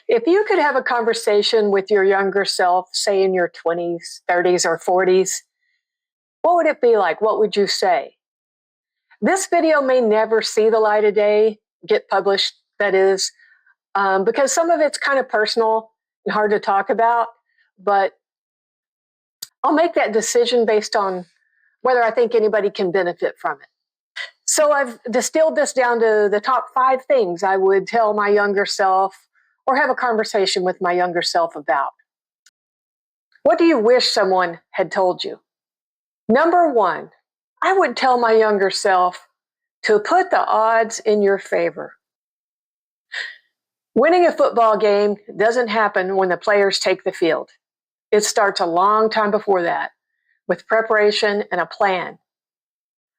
If you could have a conversation with your younger self, say in your 20s, 30s, or 40s, what would it be like? What would you say? This video may never see the light of day, get published, that is, because some of it's kind of personal and hard to talk about, but I'll make that decision based on whether I think anybody can benefit from it. So I've distilled this down to the top 5 things I would tell my younger self or have a conversation with my younger self about. What do you wish someone had told you? Number 1, I would tell my younger self to put the odds in your favor. Winning a football game doesn't happen when the players take the field. It starts a long time before that, with preparation and a plan.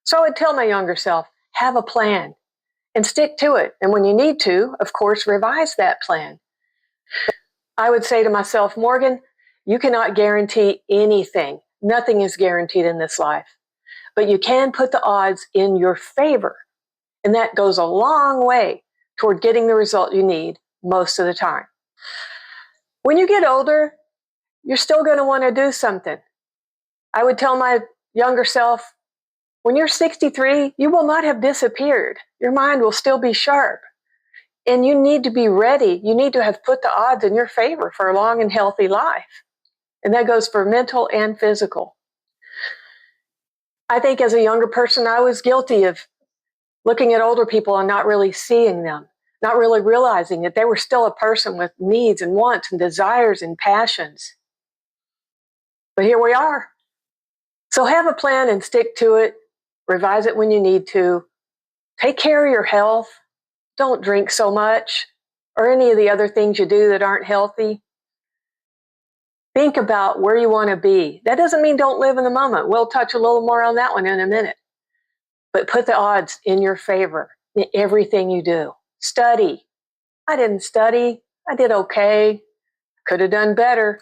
So I would tell my younger self, have a plan and stick to it. And when you need to, of course, revise that plan. I would say to myself, Morgan, you cannot guarantee anything. Nothing is guaranteed in this life. But you can put the odds in your favor. And that goes a long way toward getting the result you need most of the time. When you get older, you're still going to want to do something. I would tell my younger self, when you're 63, you will not have disappeared. Your mind will still be sharp. And you need to be ready. You need to have put the odds in your favor for a long and healthy life. And that goes for mental and physical. I think as a younger person, I was guilty of looking at older people and not really seeing them, not really realizing that they were still a person with needs and wants and desires and passions. But here we are. So have a plan and stick to it. Revise it when you need to. Take care of your health. Don't drink so much or any of the other things you do that aren't healthy. Think about where you want to be. That doesn't mean don't live in the moment. We'll touch a little more on that one in a minute. But put the odds in your favor in everything you do. Study. I didn't study. I did okay. Could have done better.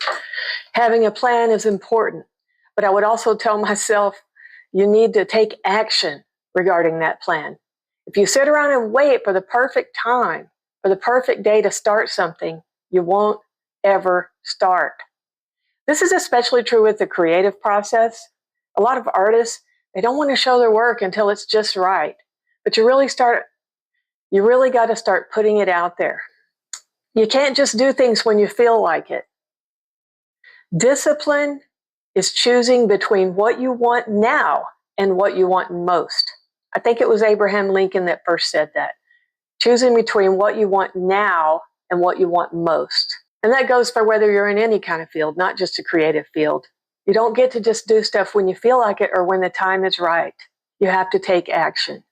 Having a plan is important. But I would also tell myself, you need to take action regarding that plan. If you sit around and wait for the perfect time, for the perfect day to start something, you won't ever start. This is especially true with the creative process. A lot of artists, they don't want to show their work until it's just right. But you really got to start putting it out there. You can't just do things when you feel like it. Discipline is choosing between what you want now and what you want most. I think it was Abraham Lincoln that first said that. Choosing between what you want now and what you want most. And that goes for whether you're in any kind of field, not just a creative field. You don't get to just do stuff when you feel like it or when the time is right. You have to take action.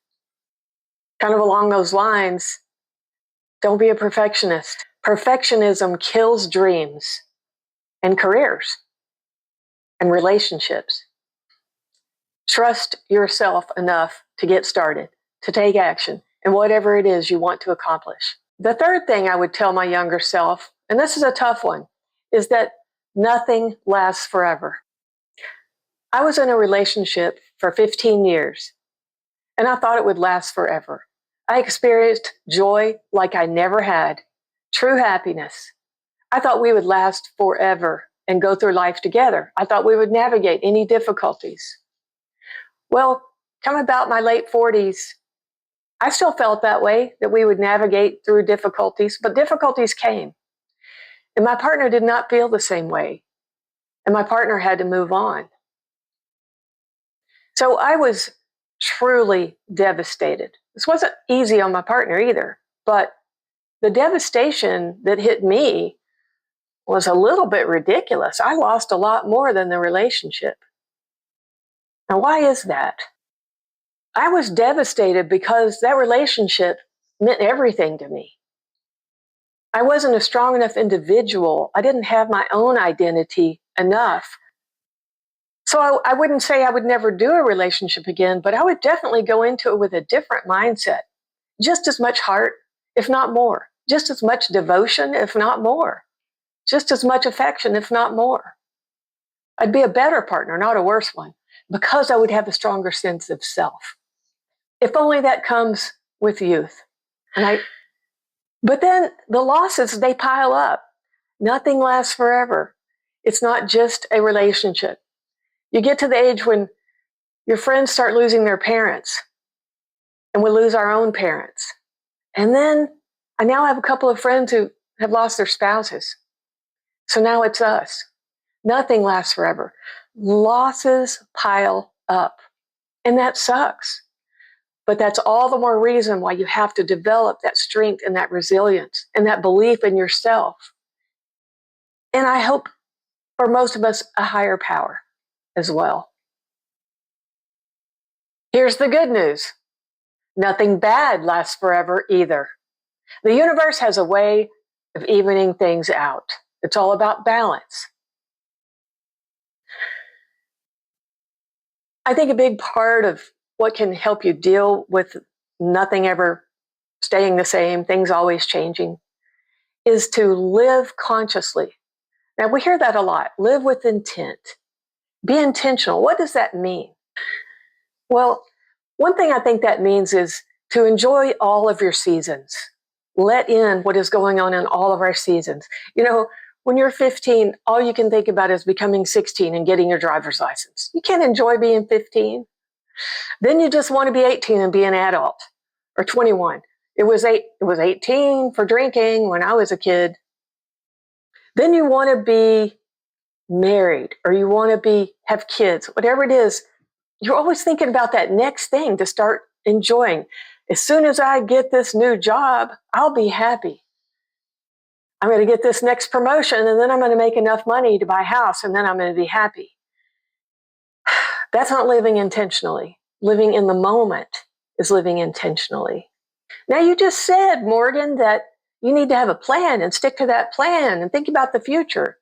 Kind of along those lines, don't be a perfectionist. Perfectionism kills dreams and careers and relationships. Trust yourself enough to get started, to take action in whatever it is you want to accomplish. The third thing I would tell my younger self, and this is a tough one, is that nothing lasts forever. I was in a relationship for 15 years, and I thought it would last forever. I experienced joy like I never had, true happiness. I thought we would last forever and go through life together. I thought we would navigate any difficulties. Well, come about my late 40s, I still felt that way, that we would navigate through difficulties, but difficulties came. And my partner did not feel the same way. And my partner had to move on. So I was truly devastated. This wasn't easy on my partner either, but the devastation that hit me was a little bit ridiculous. I lost a lot more than the relationship. Now, why is that? I was devastated because that relationship meant everything to me. I wasn't a strong enough individual. I didn't have my own identity enough. So I wouldn't say I would never do a relationship again, but I would definitely go into it with a different mindset. Just as much heart, if not more. Just as much devotion, if not more. Just as much affection, if not more. I'd be a better partner, not a worse one, because I would have a stronger sense of self. If only that comes with youth. And But then the losses, they pile up. Nothing lasts forever. It's not just a relationship. You get to the age when your friends start losing their parents, and we lose our own parents. And then I now have a couple of friends who have lost their spouses. So now it's us. Nothing lasts forever. Losses pile up, and that sucks. But that's all the more reason why you have to develop that strength and that resilience and that belief in yourself. And I hope for most of us, a higher power as well. Here's the good news. Nothing bad lasts forever either. The universe has a way of evening things out. It's all about balance. I think a big part of what can help you deal with nothing ever staying the same, things always changing, is to live consciously. Now, we hear that a lot. Live with intent. Be intentional. What does that mean? Well, one thing I think that means is to enjoy all of your seasons. Let in what is going on in all of our seasons. You know, when you're 15, all you can think about is becoming 16 and getting your driver's license. You can't enjoy being 15. Then you just want to be 18 and be an adult, or 21. It was 18 for drinking when I was a kid. Then you want to be married, or you want to have kids, whatever it is. You're always thinking about that next thing to start enjoying. As soon as I get this new job, I'll be happy. I'm going to get this next promotion, and then I'm going to make enough money to buy a house, and then I'm going to be happy. That's not living intentionally. Living in the moment is living intentionally. Now, you just said, Morgan, that you need to have a plan and stick to that plan and think about the future.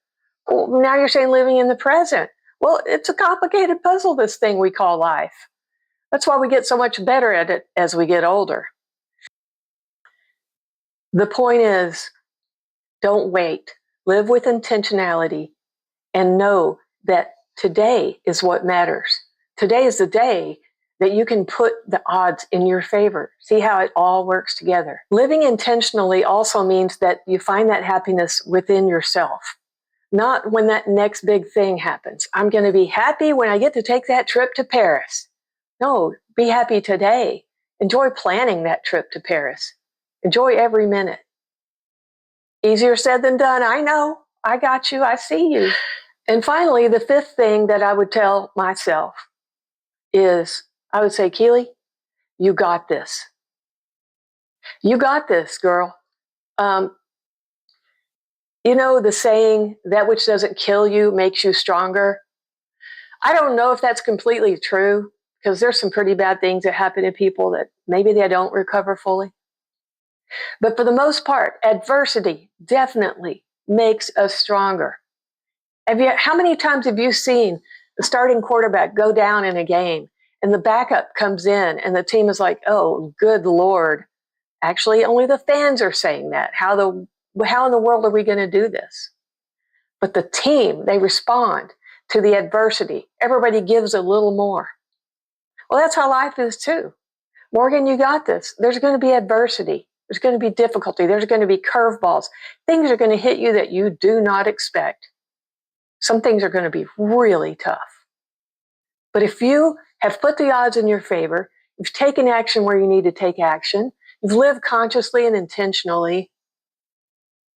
Well, now you're saying living in the present. Well, it's a complicated puzzle, this thing we call life. That's why we get so much better at it as we get older. The point is, don't wait. Live with intentionality and know that today is what matters. Today is the day that you can put the odds in your favor. See how it all works together. Living intentionally also means that you find that happiness within yourself, not when that next big thing happens. I'm going to be happy when I get to take that trip to Paris. No, be happy today. Enjoy planning that trip to Paris. Enjoy every minute. Easier said than done. I know. I got you. I see you. And finally, the fifth thing that I would tell myself is, I would say, Keely, you got this. You got this, girl. You know the saying, that which doesn't kill you makes you stronger? I don't know if that's completely true, because there's some pretty bad things that happen to people that maybe they don't recover fully. But for the most part, adversity definitely makes us stronger. How many times have you seen the starting quarterback go down in a game and the backup comes in and the team is like, oh, good Lord. Actually, only the fans are saying that. How in the world are we going to do this? But the team, they respond to the adversity. Everybody gives a little more. Well, that's how life is too. Morgan, you got this. There's going to be adversity. There's going to be difficulty. There's going to be curveballs. Things are going to hit you that you do not expect. Some things are going to be really tough. But if you have put the odds in your favor, you've taken action where you need to take action, you've lived consciously and intentionally,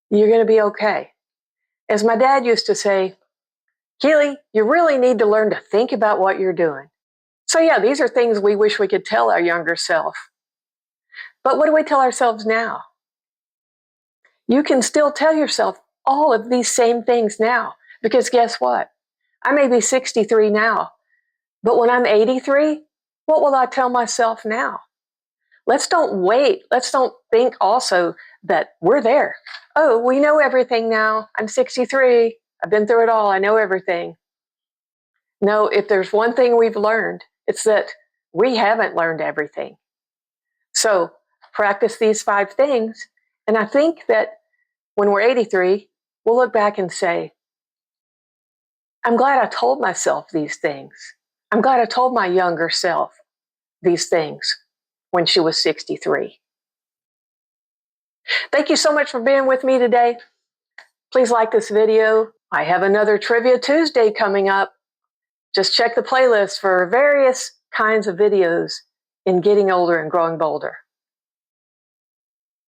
you're going to be okay. As my dad used to say, Keely, you really need to learn to think about what you're doing. So yeah, these are things we wish we could tell our younger self. But what do we tell ourselves now? You can still tell yourself all of these same things now, because guess what? I may be 63 now, but when I'm 83, what will I tell myself now? Let's don't wait. Let's don't think also that we're there. Oh, we know everything now. I'm 63. I've been through it all. I know everything. No, if there's one thing we've learned, it's that we haven't learned everything. So practice these 5 things. And I think that when we're 83, we'll look back and say, I'm glad I told myself these things. I'm glad I told my younger self these things when she was 63. Thank you so much for being with me today. Please like this video. I have another Trivia Tuesday coming up. Just check the playlist for various kinds of videos in Getting Older and Growing Bolder.